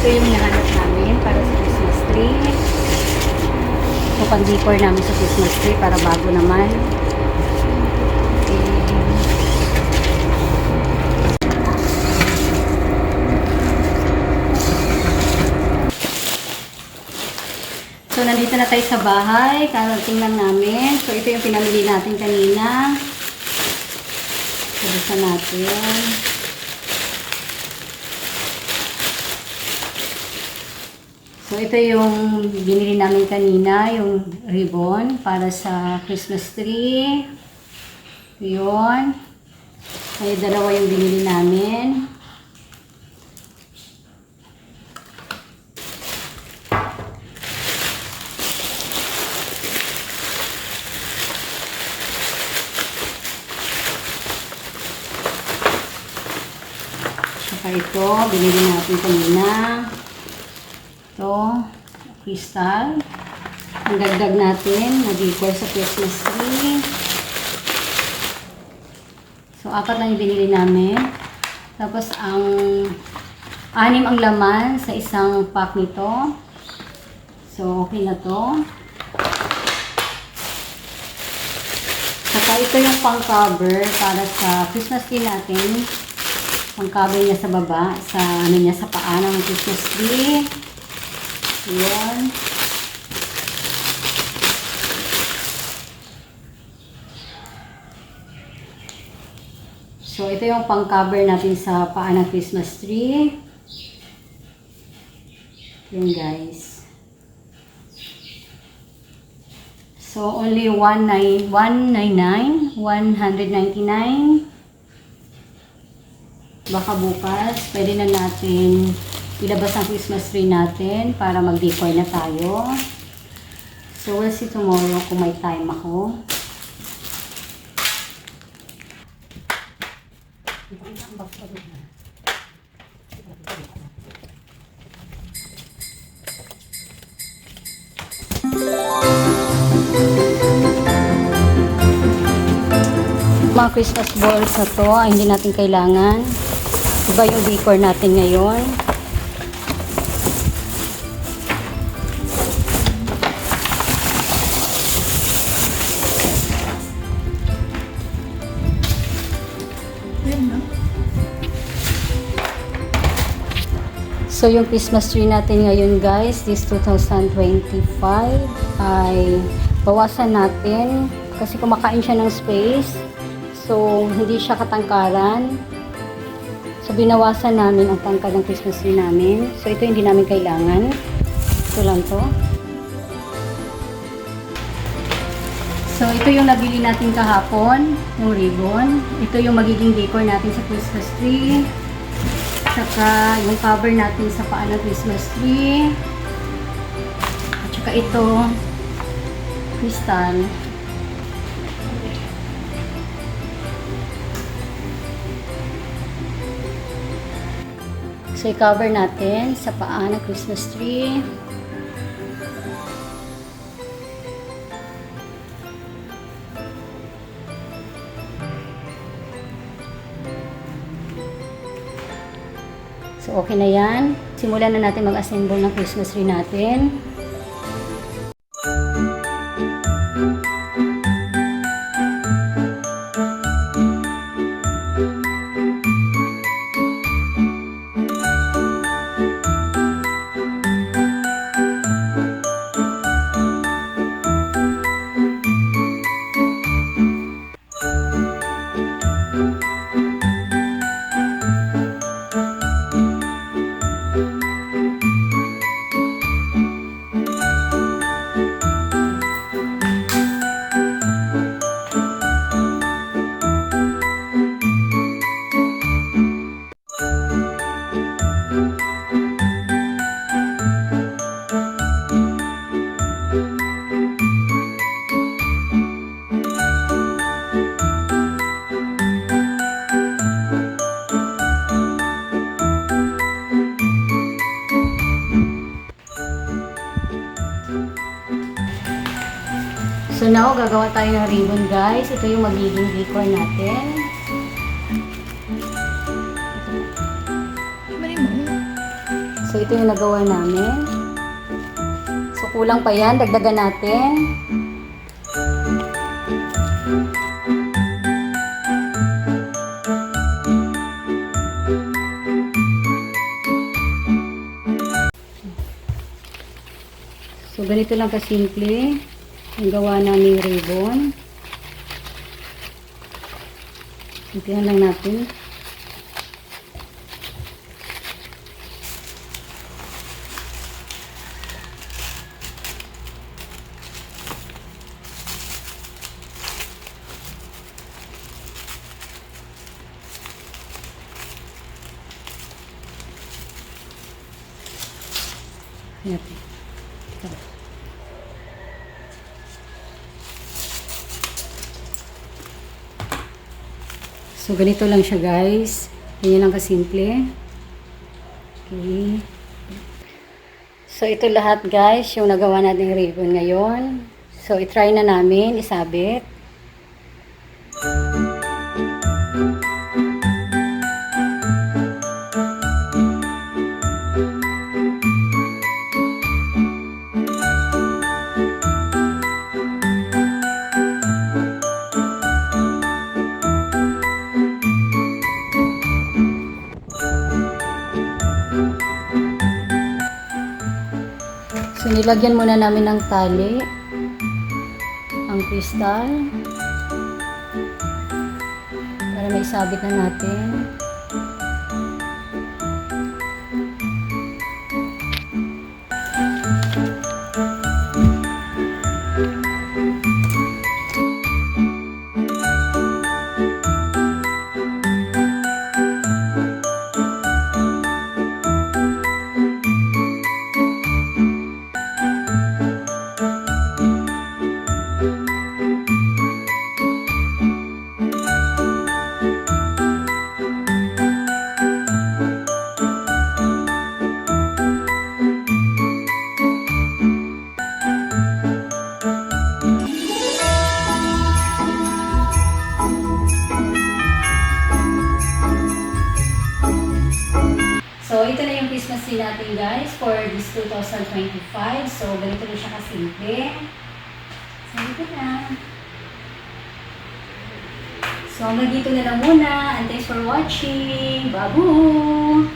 ito yung hinahanap namin para sa Christmas tree. So, pang-decor namin sa Christmas tree para bago naman. So, nandito na tayo sa bahay. Karating lang namin. So, ito yung pinamili natin kanina. Sabisan natin. So, ito yung binili namin kanina, yung ribbon para sa Christmas tree. Yun. Kaya dalawa yung binili namin. Saka ito, binili natin kanina. Ito, crystal. Ang dagdag natin, nag-decor sa Christmas tree. So, 4 lang yung binili namin. Tapos, 6 ang laman sa isang pack nito. So, okay na to. Saka ito yung pang-cover para sa Christmas tree natin. Pang-cover niya sa baba, sa niya sa paa ng Christmas tree. Ayan. So, ito yung pang-cover natin sa paa ng Christmas tree. Yan, guys. So, only 199. Baka bukas, pwede na natin ilabas ang Christmas tree natin para mag-decor na tayo. So, we'll see tomorrow kung may time ako. Mga Christmas balls na to ay hindi natin kailangan. Iba yung decor natin ngayon. So, yung Christmas tree natin ngayon, guys, this 2025 ay bawasan natin kasi kumakain siya ng space. So, hindi siya katangkaran. So, binawasan namin ang tangkad ng Christmas tree namin. So, ito hindi namin kailangan. Ito lang to. So, ito yung nabili natin kahapon, yung ribbon. Ito yung magiging decor natin sa Christmas tree. Saka yung cover natin sa paa ng Christmas tree. At saka ito, crystal. So, i-cover natin sa paa ng Christmas tree. So, okay na yan. Simulan na natin mag-assemble ng Christmas tree natin. So now, gagawa tayo ng ribbon, guys. Ito yung magiging decor natin. So, ito yung nagawa namin. So, kulang pa yan. Dagdagan natin. So, ganito lang kasimple ang gawa naming ribbon. Simplihan lang natin. Ayan. So, ganito lang siya guys. Ganyan lang kasimple. Okay. So, ito lahat guys, yung nagawa natin ribbon ngayon. So, itry na namin isabit. So, nilagyan muna namin ng tali ang kristal para maisabit na natin. So, ito na yung Christmas tree natin guys for this 2025. So, ganito na siya kasimple. So, ito na. So, hanggang dito na lang muna. And thanks for watching. Babu!